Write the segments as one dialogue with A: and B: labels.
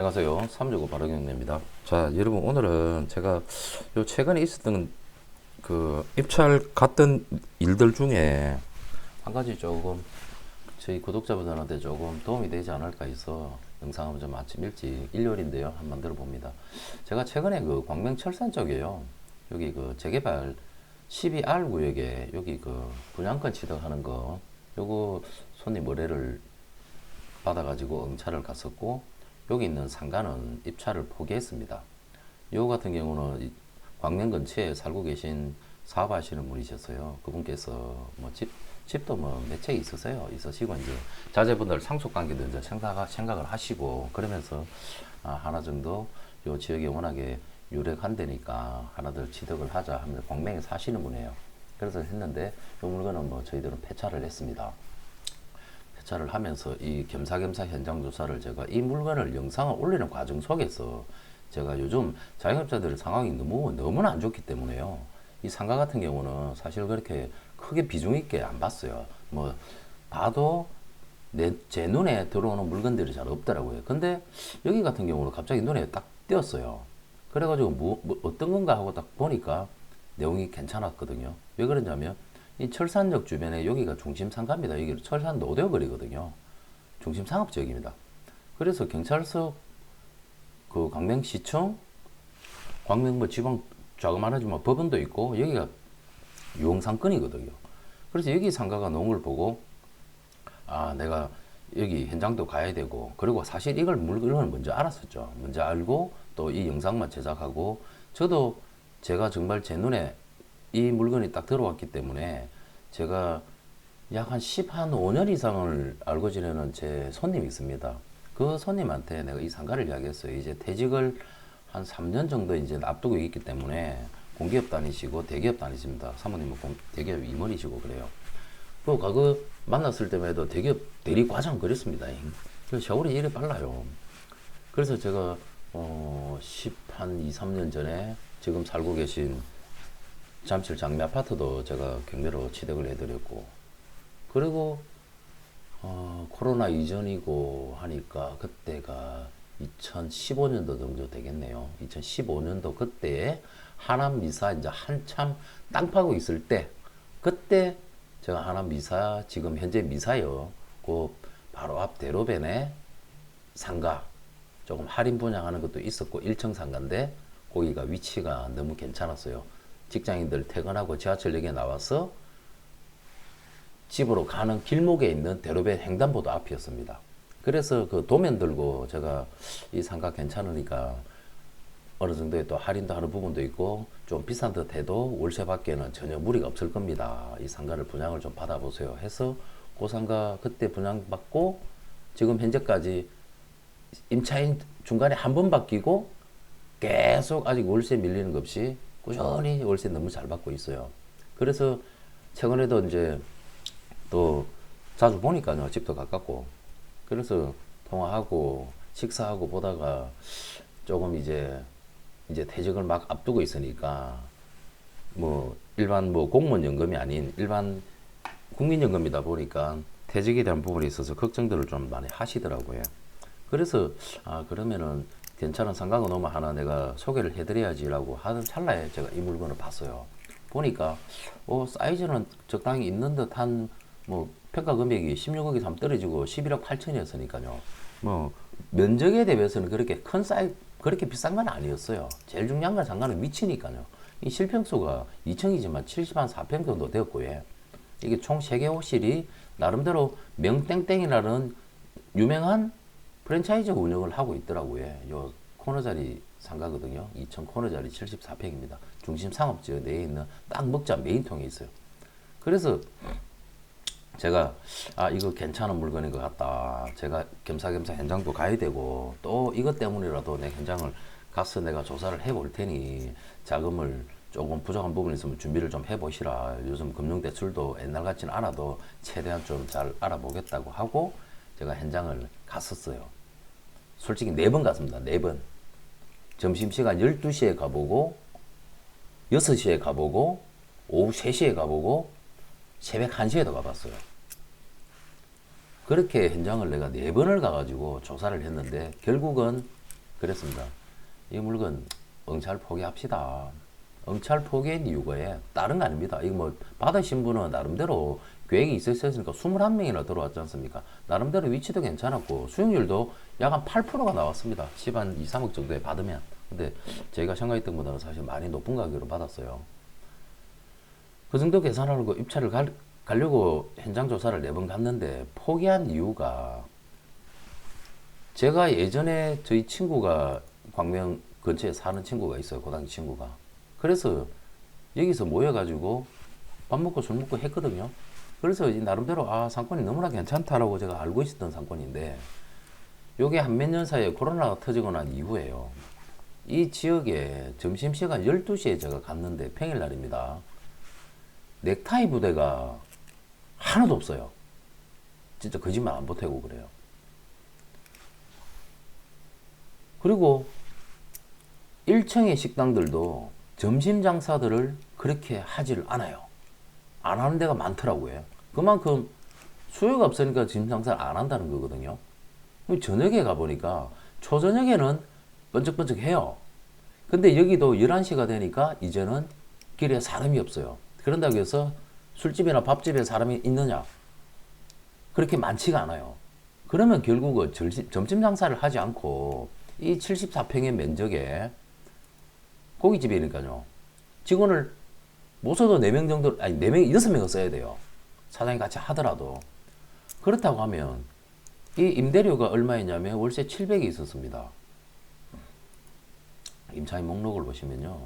A: 안녕하세요. 365 바른경래입니다. 자, 여러분 오늘은 제가 요 최근에 있었던 그 입찰 갔던 일들 중에 한 가지 조금 저희 구독자분들한테 조금 도움이 되지 않을까 해서 영상을 좀 아침 일찍 일요일인데요. 한번 만들어 봅니다. 제가 최근에 그 광명철산 쪽이에요. 여기 그 재개발 12R 구역에 여기 그 분양권 취득하는 거 요거 손님 의뢰를 받아가지고 응찰을 갔었고, 여기 있는 상가는 입찰을 포기했습니다. 요 같은 경우는 광명 근처에 살고 계신 사업하시는 분이셨어요. 그분께서 뭐 집도 뭐 몇 채 있으시고 이제 자제분들 상속관계도 이제 생각을 하시고 그러면서 하나 정도 요 지역에 워낙에 유력한데니까 하나들 취득을 하자 하면서 광명에 사시는 분이에요. 그래서 했는데 요 물건은 뭐 저희들은 폐차를 했습니다. 폐차를 하면서 이 겸사겸사 현장 조사를 제가 이 물건을 영상을 올리는 과정 속에서 제가 요즘 자영업자들 상황이 너무나 안 좋기 때문에요. 이 상가 같은 경우는 사실 그렇게 크게 비중 있게 안 봤어요. 뭐 봐도 제 눈에 들어오는 물건들이 잘 없더라고요. 근데 여기 같은 경우는 갑자기 눈에 딱 띄었어요. 그래가지고 어떤 건가 하고 딱 보니까 내용이 괜찮았거든요. 왜 그러냐면 이 철산역 주변에 여기가 중심 상가입니다. 여기 철산 노대거리거든요. 중심 상업 지역입니다. 그래서 경찰서 그 광명시청, 광명 뭐 지방 자그마하지만 법원도 있고 여기가 유흥상권이거든요. 그래서 여기 상가가 농을 보고 내가 여기 현장도 가야 되고, 그리고 사실 이걸 물건을 먼저 알았었죠. 먼저 알고 또 이 영상만 제작하고, 저도 제가 정말 제 눈에 이 물건이 딱 들어왔기 때문에 제가 약 한 15년 이상을 알고 지내는 제 손님이 있습니다. 그 손님한테 내가 이 상가를 이야기했어요. 이제 퇴직을 한 3년 정도 이제 앞두고 있기 때문에 공기업 다니시고 대기업 다니십니다. 사모님은 대기업 임원이시고 그래요. 그 과거 만났을 때마다 대기업 대리 과장 그랬습니다. 세월이 이래 빨라요. 그래서 제가 2, 3년 전에 지금 살고 계신 잠실 장미 아파트도 제가 경매로 취득을 해드렸고, 그리고 코로나 이전이고 하니까 그때가 2015년도 정도 되겠네요. 2015년도 그때에 하남 미사 이제 한참 땅 파고 있을 때, 그때 제가 하남 미사, 지금 현재 미사요, 그 바로 앞 대로변에 상가 조금 할인 분양하는 것도 있었고 1층 상가인데 거기가 위치가 너무 괜찮았어요. 직장인들 퇴근하고 지하철역에 나와서 집으로 가는 길목에 있는 대로변 횡단보도 앞이었습니다. 그래서 그 도면 들고 제가 이 상가 괜찮으니까 어느 정도의 또 할인도 하는 부분도 있고 좀 비싼 듯 해도 월세 받기에는 전혀 무리가 없을 겁니다. 이 상가를 분양을 좀 받아보세요 해서 그 상가 그때 분양받고 지금 현재까지 임차인 중간에 한 번 바뀌고 계속 아직 월세 밀리는 것 없이 꾸준히 월세 너무 잘 받고 있어요. 그래서 최근에도 이제 또 자주 보니까요. 집도 가깝고. 그래서 통화하고 식사하고 보다가 조금 이제 퇴직을 막 앞두고 있으니까 뭐 일반 뭐 공무원 연금이 아닌 일반 국민연금이다 보니까 퇴직에 대한 부분에 있어서 걱정들을 좀 많이 하시더라고요. 그래서 그러면은 괜찮은 상가가 너무 하나 내가 소개를 해드려야지라고 하는 찰나에 제가 이 물건을 봤어요. 보니까 사이즈는 적당히 있는 듯한 뭐 평가 금액이 16억이 3 떨어지고 11억 8천이었으니까요. 뭐 면적에 대비해서는 그렇게 큰 사이즈 그렇게 비싼 건 아니었어요. 제일 중요한 건 상가는 위치니까요. 이 실평수가 2층이지만 70한 4평 정도 되었고요. 이게 총 3개 호실이 나름대로 명땡땡이라는 유명한 프랜차이즈 운영을 하고 있더라고요. 요 코너자리 상가거든요. 2층 코너자리 74평입니다. 중심 상업지역 내에 있는 딱 먹자 메인통에 있어요. 그래서 제가 이거 괜찮은 물건인 것 같다. 제가 겸사겸사 현장도 가야 되고 또 이것 때문이라도 내 현장을 가서 내가 조사를 해볼 테니 자금을 조금 부족한 부분이 있으면 준비를 좀 해보시라. 요즘 금융대출도 옛날 같지는 않아도 최대한 좀 잘 알아보겠다고 하고 제가 현장을 갔었어요. 솔직히 4번 갔습니다. 4번. 점심시간 12시에 가보고 6시에 가보고 오후 3시에 가보고 새벽 1시에도 가봤어요. 그렇게 현장을 내가 4번을 가가지고 조사를 했는데 결국은 그랬습니다. 이 물건 응찰 포기합시다. 응찰 포기한 이유가 다른 거 아닙니다. 이거 뭐 받으신 분은 나름대로 계획이 있었으니까 21명이나 들어왔지 않습니까? 나름대로 위치도 괜찮았고 수익률도 약 한 8%가 나왔습니다. 10한 2, 3억 정도에 받으면. 근데 제가 생각했던 것보다는 사실 많이 높은 가격으로 받았어요. 그 정도 계산하고 입찰을 가려고 현장 조사를 4번 갔는데 포기한 이유가, 제가 예전에 저희 친구가 광명 근처에 사는 친구가 있어요. 고등학교 친구가. 그래서 여기서 모여가지고 밥 먹고 술 먹고 했거든요. 그래서 나름대로 상권이 너무나 괜찮다라고 제가 알고 있었던 상권인데, 요게 한 몇 년 사이에 코로나가 터지고 난 이후에요. 이 지역에 점심시간 12시에 제가 갔는데 평일날입니다. 넥타이 부대가 하나도 없어요. 진짜 거짓말 안 보태고 그래요. 그리고 1층의 식당들도 점심 장사들을 그렇게 하지를 않아요. 안 하는 데가 많더라고요. 그만큼 수요가 없으니까 점심 장사를 안 한다는 거거든요. 저녁에 가보니까 초저녁에는 번쩍번쩍 해요. 근데 여기도 11시가 되니까 이제는 길에 사람이 없어요. 그런다고 해서 술집이나 밥집에 사람이 있느냐? 그렇게 많지가 않아요. 그러면 결국은 점심 장사를 하지 않고 이 74평의 면적에 고깃집이니까요. 직원을 못 써도 4명 정도, 아니 4명, 6명은 써야 돼요. 사장이 같이 하더라도. 그렇다고 하면 이 임대료가 얼마였냐면 월세 700이 있었습니다. 임차인 목록을 보시면요.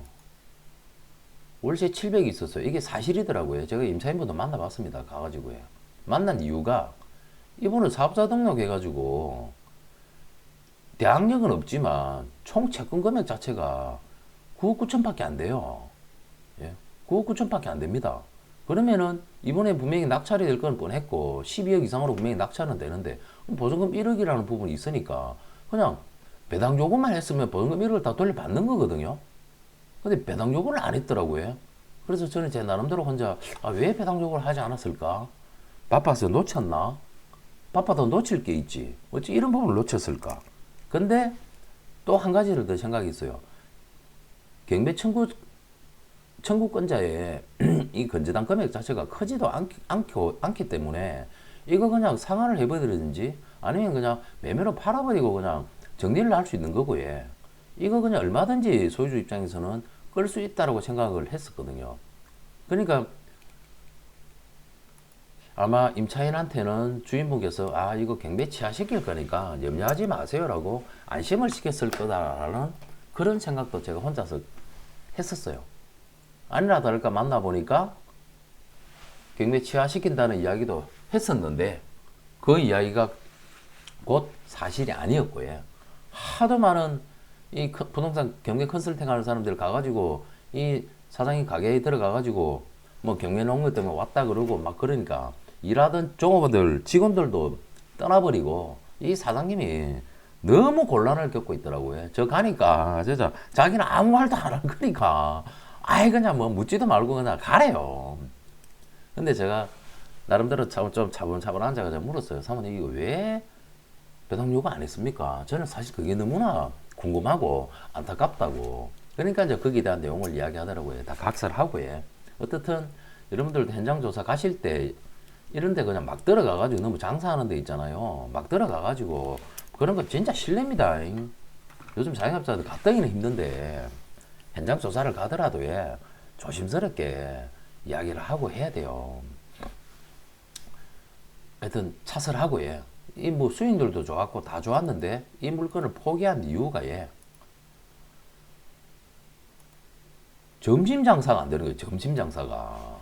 A: 월세 700이 있었어요. 이게 사실이더라고요. 제가 임차인분도 만나봤습니다. 가가지고요. 만난 이유가 이분은 사업자 등록해가지고 대항력은 없지만 총 채권 금액 자체가 9억 9천밖에 안 돼요. 예? 9억 9천밖에 안 됩니다. 그러면은 이번에 분명히 낙찰이 될 건 뻔했고 12억 이상으로 분명히 낙찰은 되는데 보증금 1억이라는 부분이 있으니까 그냥 배당 요구만 했으면 보증금 1억을 다 돌려받는 거거든요. 근데 배당 요구를 안 했더라고요. 그래서 저는 제 나름대로 혼자 왜 배당 요구를 하지 않았을까? 바빠서 놓쳤나? 바빠도 놓칠 게 있지. 어찌 이런 부분을 놓쳤을까? 근데 또 한 가지를 더 생각이 있어요. 경매 청구권자의 이 건재당 금액 자체가 크지도 않기 때문에 이거 그냥 상환을 해버리든지 아니면 그냥 매매로 팔아버리고 그냥 정리를 할 수 있는 거고요. 이거 그냥 얼마든지 소유주 입장에서는 끌 수 있다라고 생각을 했었거든요. 그러니까 아마 임차인한테는 주인분께서 이거 경매 취하시킬 거니까 염려하지 마세요라고 안심을 시켰을 거다라는 그런 생각도 제가 혼자서 했었어요. 아니나 다를까 만나보니까 경매 취하시킨다는 이야기도 했었는데 그 이야기가 곧 사실이 아니었고요. 하도 많은 이 부동산 경매 컨설팅 하는 사람들 가가지고 이 사장이 가게에 들어가가지고 뭐 경매 나온 것 때문에 왔다 그러고 막 그러니까 일하던 종업원들 직원들도 떠나버리고 이 사장님이 너무 곤란을 겪고 있더라고요. 저 가니까 진짜 자기는 아무 말도 안 할 거니까 그냥 뭐 묻지도 말고 그냥 가래요. 근데 제가 나름대로 좀 차분차분 앉아가지고 물었어요. 사모님 이거 왜 배당 요구 안 했습니까? 저는 사실 그게 너무나 궁금하고 안타깝다고. 그러니까 이제 거기에 대한 내용을 이야기하더라고요. 다 각서를 하고요. 어떻든 여러분들도 현장 조사 가실 때 이런 데 그냥 막 들어가가지고 너무 장사하는 데 있잖아요. 막 들어가가지고 그런 거 진짜 실례입니다. 요즘 자영업자들 가뜩이나 힘든데 현장 조사를 가더라도 조심스럽게 이야기를 하고 해야 돼요. 하여튼 차설하고 이 뭐 수익률도 좋았고 다 좋았는데 이 물건을 포기한 이유가 점심 장사가 안 되는 거예요. 점심 장사가.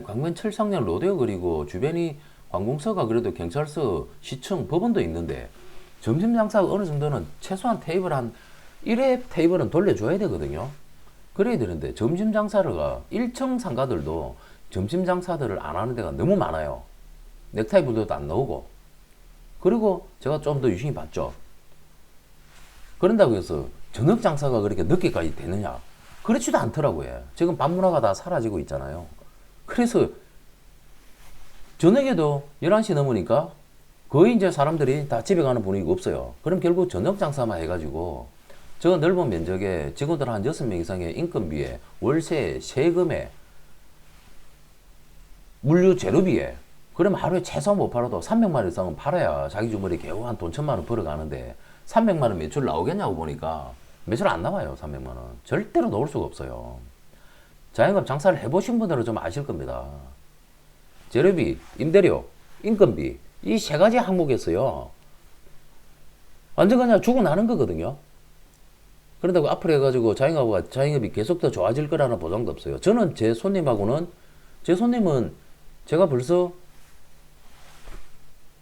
A: 광명 철상역 로데오 그리고 주변이 관공서가 그래도 경찰서, 시청, 법원도 있는데 점심 장사가 어느 정도는 최소한 테이블 한 1회 테이블은 돌려줘야 되거든요. 그래야 되는데 점심 장사가 1층 상가들도 점심 장사들을 안 하는 데가 너무 많아요. 넥타이 부대도 안 나오고. 그리고 제가 좀 더 유심히 봤죠. 그런다고 해서 저녁 장사가 그렇게 늦게까지 되느냐? 그렇지도 않더라고요. 지금 밤 문화가 다 사라지고 있잖아요. 그래서 저녁에도 11시 넘으니까 거의 이제 사람들이 다 집에 가는 분위기가 없어요. 그럼 결국 저녁 장사만 해가지고 저 넓은 면적에 직원들 한 6명 이상의 인건비에 월세, 세금에 물류 재료비에 그럼 하루에 최소 못 팔아도 300만 원 이상은 팔아야 자기 주머니에 겨우 한 돈 1000만 원 벌어가는데 300만 원 매출 나오겠냐고 보니까 매출 안 나와요. 300만 원. 절대로 나올 수가 없어요. 자영업 장사를 해보신 분들은 좀 아실 겁니다. 재료비, 임대료, 인건비 이 세 가지 항목에서요. 완전 그냥 죽어나는 거거든요. 그런다고 앞으로 해가지고 자영업이 계속 더 좋아질 거라는 보장도 없어요. 저는 제 손님은 제가 벌써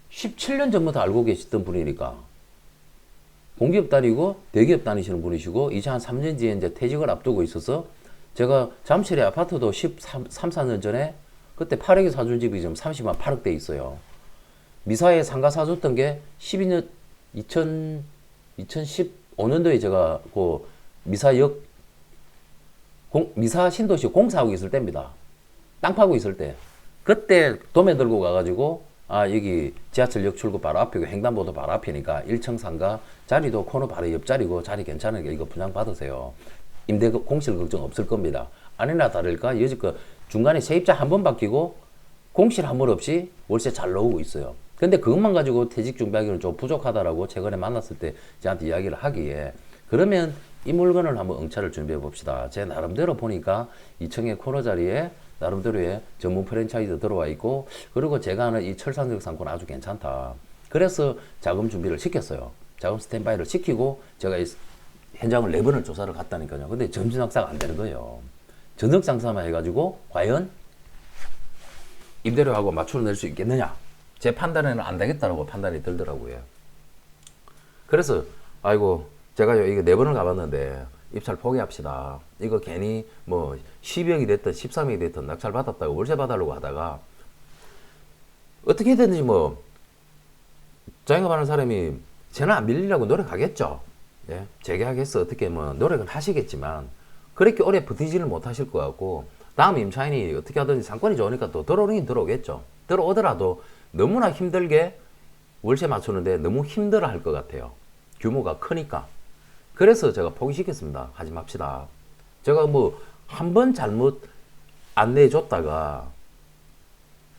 A: 17년 전부터 알고 계시던 분이니까 공기업 다니고 대기업 다니시는 분이시고 이제 한 3년 뒤에 이제 퇴직을 앞두고 있어서 제가 잠실에 아파트도 13, 4년 전에 그때 8억에 사준 집이 지금 30만 8억대 있어요. 미사에 상가 사줬던 게 12년 2015년도에 제가 그 미사 신도시 공사하고 있을 때입니다. 땅 파고 있을 때 그때 도매 들고 가가지고 여기 지하철역 출구 바로 앞이고 횡단보도 바로 앞이니까 1층 상가 자리도 코너 바로 옆자리고 자리 괜찮으니까 이거 분양 받으세요. 임대 공실 걱정 없을 겁니다. 아니나 다를까 여지껏 중간에 세입자 한 번 바뀌고 공실 한 번 없이 월세 잘 나오고 있어요. 근데 그것만 가지고 퇴직 준비하기는 좀 부족하다라고 최근에 만났을 때 저한테 이야기를 하기에 그러면 이 물건을 한번 응찰을 준비해 봅시다. 제 나름대로 보니까 2층의 코너 자리에 나름대로의 전문 프랜차이즈 들어와 있고 그리고 제가 하는 이 철산역 상권 아주 괜찮다. 그래서 자금 준비를 시켰어요. 자금 스탠바이를 시키고 제가 이 현장을 4번을 조사를 갔다니까요. 근데 점진 장사가 안 되는 거예요. 저녁 장사만 해가지고 과연 임대료하고 맞춰 낼 수 있겠느냐? 제 판단에는 안 되겠다라고 판단이 들더라고요. 그래서 아이고 제가요 이거 4번을 가봤는데 입찰 포기합시다. 이거 괜히 뭐 12억이 됐든 13억이 됐든 낙찰 받았다고 월세 받으려고 하다가 어떻게 되든지 뭐 자영업하는 사람이 쟤는 안 밀리려고 노력하겠죠. 예? 재계약해서 어떻게 뭐 노력은 하시겠지만 그렇게 오래 버티지는 못하실 것 같고 다음 임차인이 어떻게 하든지 상권이 좋으니까 또 들어오긴 들어오겠죠. 들어오더라도 너무나 힘들게 월세 맞추는데 너무 힘들어 할 것 같아요. 규모가 크니까. 그래서 제가 포기시켰습니다. 하지 맙시다. 제가 뭐 한 번 잘못 안내해 줬다가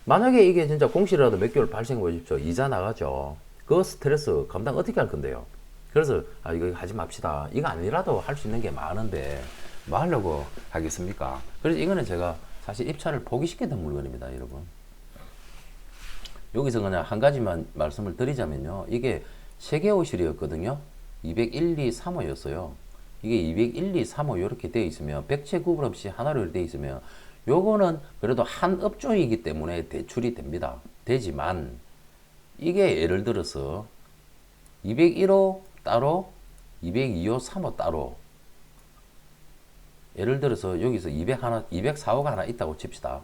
A: 만약에 이게 진짜 공실이라도 몇 개월 발생해 보십시오. 이자 나가죠. 그 스트레스 감당 어떻게 할 건데요. 그래서 이거 하지 맙시다. 이거 아니라도 할 수 있는 게 많은데 뭐 하려고 하겠습니까? 그래서 이거는 제가 사실 입찰을 포기시켰던 물건입니다, 여러분. 여기서 그냥 한 가지만 말씀을 드리자면요. 이게 세계호실이었거든요. 201, 2, 3호였어요. 이게 201, 2, 3호 이렇게 되어 있으면 백채 구분 없이 하나로 되어 있으면 요거는 그래도 한 업종이기 때문에 대출이 됩니다. 되지만 이게 예를 들어서 201호 따로 202호 3호 따로 예를 들어서 여기서 204호가 하나 있다고 칩시다.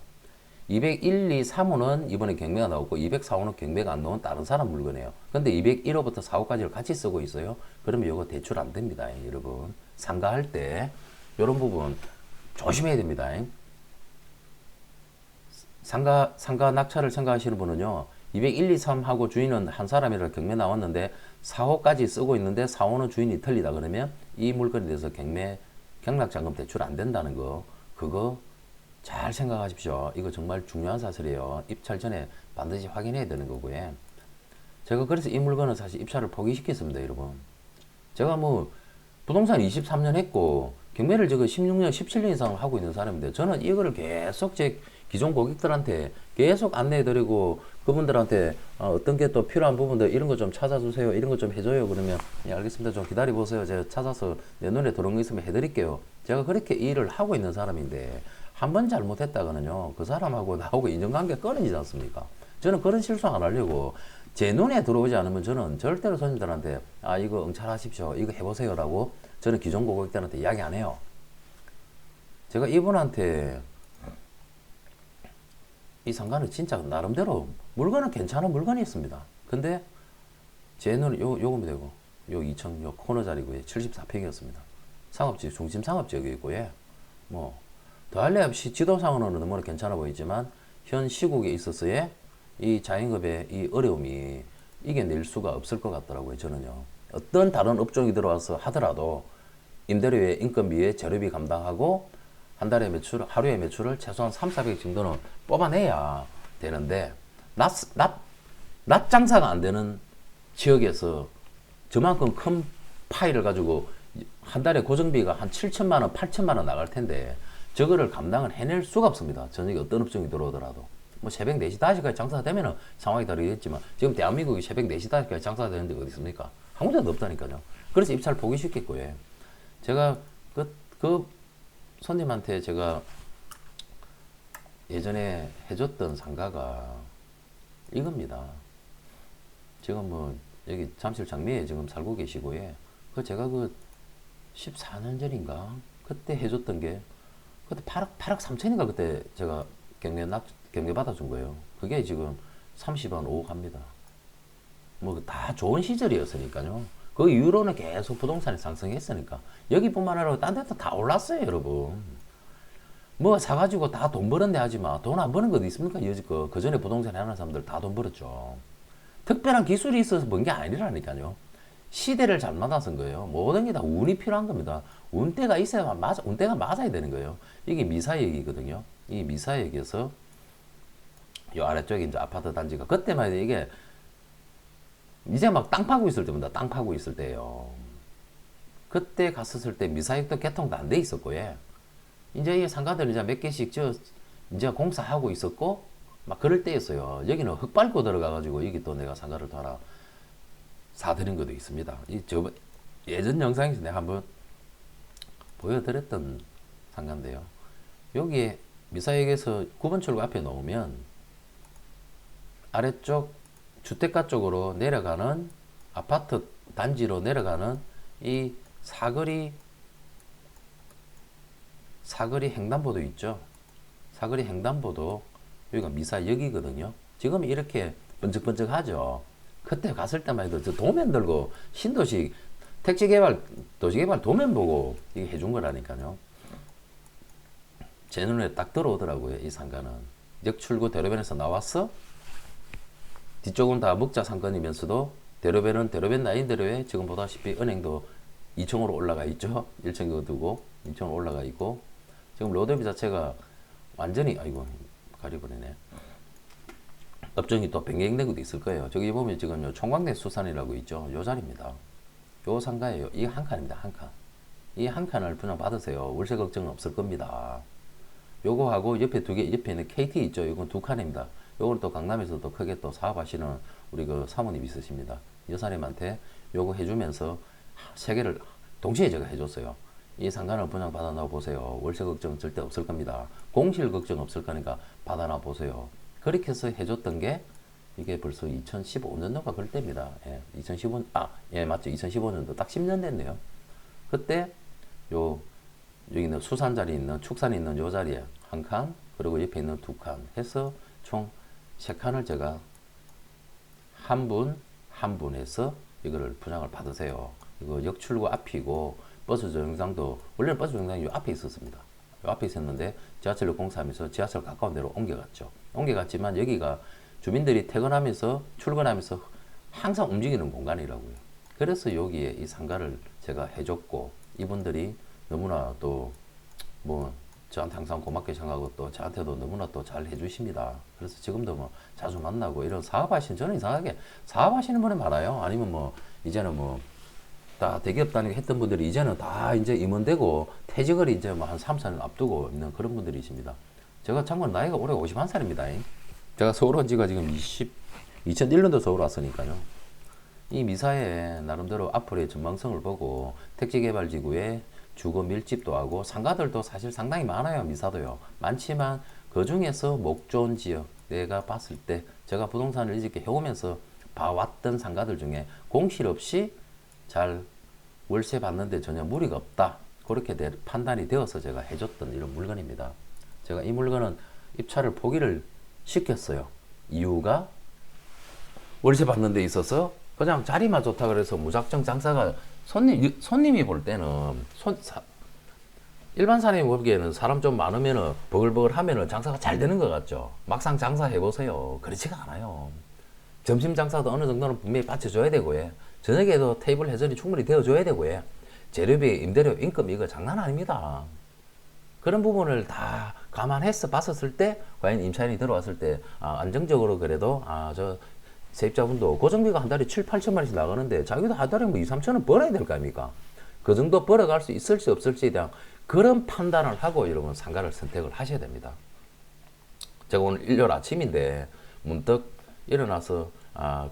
A: 201, 2, 3호는 이번에 경매가 나오고 204호는 경매가 안 나온 다른 사람 물건이에요. 근데 201호부터 4호까지를 같이 쓰고 있어요. 그러면 이거 대출 안 됩니다, 여러분. 상가할 때 이런 부분 조심해야 됩니다. 상가 낙찰을 생각하시는 분은요. 201, 2, 3하고 주인은 한 사람이라 경매 나왔는데 4호까지 쓰고 있는데 4호는 주인이 틀리다 그러면 이 물건에 대해서 경락자금 대출 안 된다는 거 그거 잘 생각하십시오. 이거 정말 중요한 사실이에요. 입찰 전에 반드시 확인해야 되는 거고요. 제가 그래서 이 물건은 사실 입찰을 포기시켰습니다, 여러분. 제가 뭐 부동산 23년 했고 경매를 저거 16년, 17년 이상 하고 있는 사람인데 저는 이거를 계속 제 기존 고객들한테 계속 안내해드리고 그분들한테 어떤 게 또 필요한 부분들 이런 거 좀 찾아주세요. 이런 거 좀 해줘요. 그러면 예, 알겠습니다. 좀 기다려보세요. 제가 찾아서 내 눈에 들어온 거 있으면 해드릴게요. 제가 그렇게 일을 하고 있는 사람인데 한 번 잘못했다가는요. 그 사람하고 나하고 인정관계 끊어지지 않습니까? 저는 그런 실수 안 하려고 제 눈에 들어오지 않으면 저는 절대로 손님들한테 이거 응찰하십시오. 이거 해보세요. 라고 저는 기존 고객들한테 이야기 안 해요. 제가 이분한테 이 상가는 진짜 나름대로 물건은 괜찮은 물건이 있습니다. 근데 제 눈에 요금이 되고 요 2층 요 코너 자리고요. 74평이었습니다. 상업지 중심 상업지역이고요. 뭐 더할 리 없이 지도상으로는 너무나 괜찮아 보이지만 현 시국에 있어서의 이 자영업의 이 어려움이 이겨낼 수가 없을 것 같더라고요. 저는요. 어떤 다른 업종이 들어와서 하더라도 임대료에 인건비에 재료비 감당하고 한 달에 매출, 하루에 매출을 최소한 3, 400 정도는 뽑아내야 되는데 낮 장사가 안 되는 지역에서 저만큼 큰 파일을 가지고 한 달에 고정비가 한 7천만 원, 8천만 원 나갈 텐데 저거를 감당을 해낼 수가 없습니다. 저녁에 어떤 업종이 들어오더라도. 뭐 새벽 4시, 5시까지 장사가 되면 상황이 다르겠지만 지금 대한민국이 새벽 4시, 5시까지 장사가 되는데 어디 있습니까? 한 군데도 없다니까요. 그래서 입찰 포기시켰고요. 제가 그 손님한테 제가 예전에 해줬던 상가가 이겁니다. 지금 뭐 여기 잠실 장미에 지금 살고 계시고요. 그 제가 그 14년 전인가 그때 해줬던 게 그때 8억 3천인가 그때 제가 경매 받아준 거예요. 그게 지금 30원 5억 합니다. 뭐 다 좋은 시절이었으니까요. 그 이후로는 계속 부동산이 상승했으니까 여기뿐만 아니라 딴 데도 다 올랐어요, 여러분. 뭐 사가지고 다 돈 벌었네 하지만 돈 안 버는 거 있습니까? 여지껏 그 전에 부동산에 하는 사람들 다 돈 벌었죠. 특별한 기술이 있어서 번 게 아니라니까요. 시대를 잘 만나선 거예요. 모든 게 다 운이 필요한 겁니다. 운대가 있어야 운대가 맞아야 되는 거예요. 이게 미사역이거든요. 이 미사역에서 요 아래쪽에 이제 아파트 단지가 그때만 해도 이게 이제 막 땅 파고 있을 때입니다. 땅 파고 있을 때요. 그때 갔었을 때 미사역도 개통도 안 돼 있었고, 예. 이제 이 상가들 이제 몇 개씩 이제 공사하고 있었고, 막 그럴 때였어요. 여기는 흙 밟고 들어가가지고 여기 또 내가 상가를 또 하나 사드린 것도 있습니다. 예전 영상에서 내가 한번 보여드렸던 상가인데요. 여기 미사역에서 9번 출구 앞에 놓으면 아래쪽 주택가 쪽으로 내려가는 아파트 단지로 내려가는 이 사거리 횡단보도 있죠. 사거리 횡단보도 여기가 미사역이거든요. 지금 이렇게 번쩍번쩍하죠. 그때 갔을 때만 해도 저 도면 들고 신도시 택지개발 도시개발 도면 보고 이게 해준 거라니까요. 제 눈에 딱 들어오더라고요. 이 상가는 역출구 대로변에서 나왔어. 뒤쪽은 다 먹자 상권이면서도 대로변은 대로변 라인대로에 지금 보다시피 은행도 2층으로 올라가 있죠. 1층 두고 2층으로 올라가 있고 지금 로드뷰 자체가 완전히 아이고 가려버리네. 업종이 또 변경된 것도 있을 거예요. 저기 보면 지금 요 총광대 수산이라고 있죠. 요 자리입니다. 요 상가예요. 이 한 칸입니다. 한 칸. 이 한 칸을 분양 받으세요. 월세 걱정은 없을 겁니다. 요거 하고 옆에 옆에 있는 KT 있죠. 이건 두 칸입니다. 요걸 또 강남에서 또 크게 또 사업하시는 우리 그 사모님 있으십니다. 여사님한테 요거 해주면서 세 개를 동시에 제가 해줬어요. 이 상가를 분양 받아놔 보세요. 월세 걱정 절대 없을 겁니다. 공실 걱정 없을 거니까 받아놔 보세요. 그렇게 해서 해줬던 게 이게 벌써 2015년도가 그럴 때입니다. 예, 2015, 예, 맞죠. 2015년도 딱 10년 됐네요. 그때 여기 있는 수산 자리 있는, 축산이 있는 요 자리에 한 칸, 그리고 옆에 있는 두 칸 해서 총 세 칸을 제가 한 분 해서 이거를 분양을 받으세요. 이거 역출구 앞이고 버스 정류장도 원래는 버스 정류장이 요 앞에 있었습니다. 요 앞에 있었는데 지하철로 공사하면서 지하철 가까운 데로 옮겨갔죠. 옮겨갔지만 여기가 주민들이 퇴근하면서 출근하면서 항상 움직이는 공간이라고요. 그래서 여기에 이 상가를 제가 해줬고 이분들이 너무나 또 뭐 저한테 항상 고맙게 생각하고 또 저한테도 너무나 또 잘 해주십니다. 그래서 지금도 뭐 자주 만나고 이런 저는 이상하게 사업하시는 분이 많아요. 아니면 뭐 이제는 뭐 다 대기업 다니고 했던 분들이 이제는 다 이제 임원되고 퇴직을 이제 뭐 한 3, 4년 앞두고 있는 그런 분들이십니다. 제가 참고로 나이가 올해 51살입니다. 제가 서울 온 지가 지금 2001년도 서울 왔으니까요. 이 미사에 나름대로 앞으로의 전망성을 보고 택지개발지구에 주거 밀집도 하고 상가들도 사실 상당히 많아요. 미사도요. 많지만 그 중에서 목 좋은 지역 내가 봤을 때 제가 부동산을 이렇게 해오면서 봐왔던 상가들 중에 공실 없이 잘 월세 받는데 전혀 무리가 없다. 그렇게 판단이 되어서 제가 해줬던 이런 물건입니다. 제가 이 물건은 입찰을 포기를 시켰어요. 이유가 월세 받는 데 있어서 그냥 자리만 좋다 그래서 무작정 장사가 손님이 볼 때는 일반 사람이 보기에는 사람 좀 많으면은 버글버글 하면은 장사가 잘 되는 것 같죠. 막상 장사해 보세요. 그렇지가 않아요. 점심 장사도 어느 정도는 분명히 받쳐줘야 되고, 예. 저녁에도 테이블 회전이 충분히 되어줘야 되고, 예. 재료비, 임대료, 임금 이거 장난 아닙니다. 그런 부분을 다 감안해서 봤었을 때 과연 임차인이 들어왔을 때 안정적으로 그래도 저 세입자분도 고정비가 한 달에 7, 8천만 원씩 나가는데 자기도 한 달에 뭐 2, 3천 원 벌어야 될 거 아닙니까? 그 정도 벌어갈 수 있을지 없을지에 대한 그런 판단을 하고 여러분 상가를 선택을 하셔야 됩니다. 제가 오늘 일요일 아침인데 문득 일어나서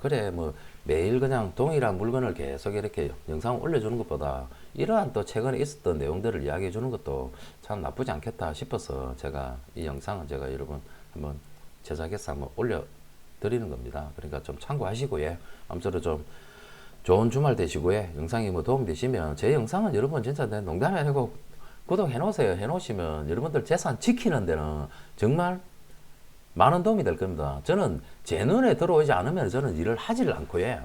A: 그래 뭐 매일 그냥 동일한 물건을 계속 이렇게 영상을 올려주는 것보다 이러한 또 최근에 있었던 내용들을 이야기해 주는 것도 참 나쁘지 않겠다 싶어서 제가 이 영상은 제가 여러분 한번 제작해서 한번 올려드리는 겁니다. 그러니까 좀 참고하시고, 예. 아무쪼록 좀 좋은 주말 되시고, 예. 영상이 뭐 도움되시면 제 영상은 여러분 진짜 농담이 아니고 구독해 놓으세요. 해 놓으시면 여러분들 재산 지키는 데는 정말 많은 도움이 될 겁니다. 저는 제 눈에 들어오지 않으면 저는 일을 하지를 않고, 예.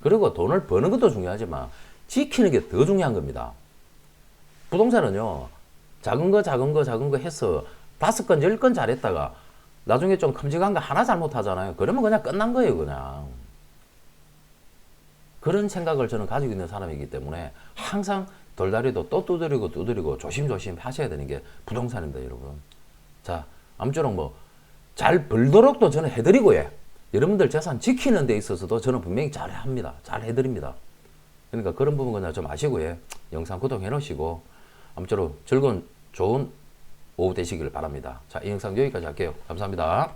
A: 그리고 돈을 버는 것도 중요하지만 지키는 게 더 중요한 겁니다. 부동산은요, 작은 거 해서 5건, 10건 잘했다가 나중에 좀 큼직한 거 하나 잘못하잖아요. 그러면 그냥 끝난 거예요, 그냥. 그런 생각을 저는 가지고 있는 사람이기 때문에 항상 돌다리도 또 두드리고 조심조심 하셔야 되는 게 부동산입니다, 여러분. 자, 아무쪼록 뭐 잘 벌도록도 저는 해드리고, 예. 여러분들 재산 지키는 데 있어서도 저는 분명히 잘 합니다. 잘 해드립니다. 그러니까 그런 부분 그냥 좀 아시고, 예. 영상 구독해 놓으시고 아무쪼록 즐거운 좋은 오후 되시기를 바랍니다. 자, 이 영상 여기까지 할게요. 감사합니다.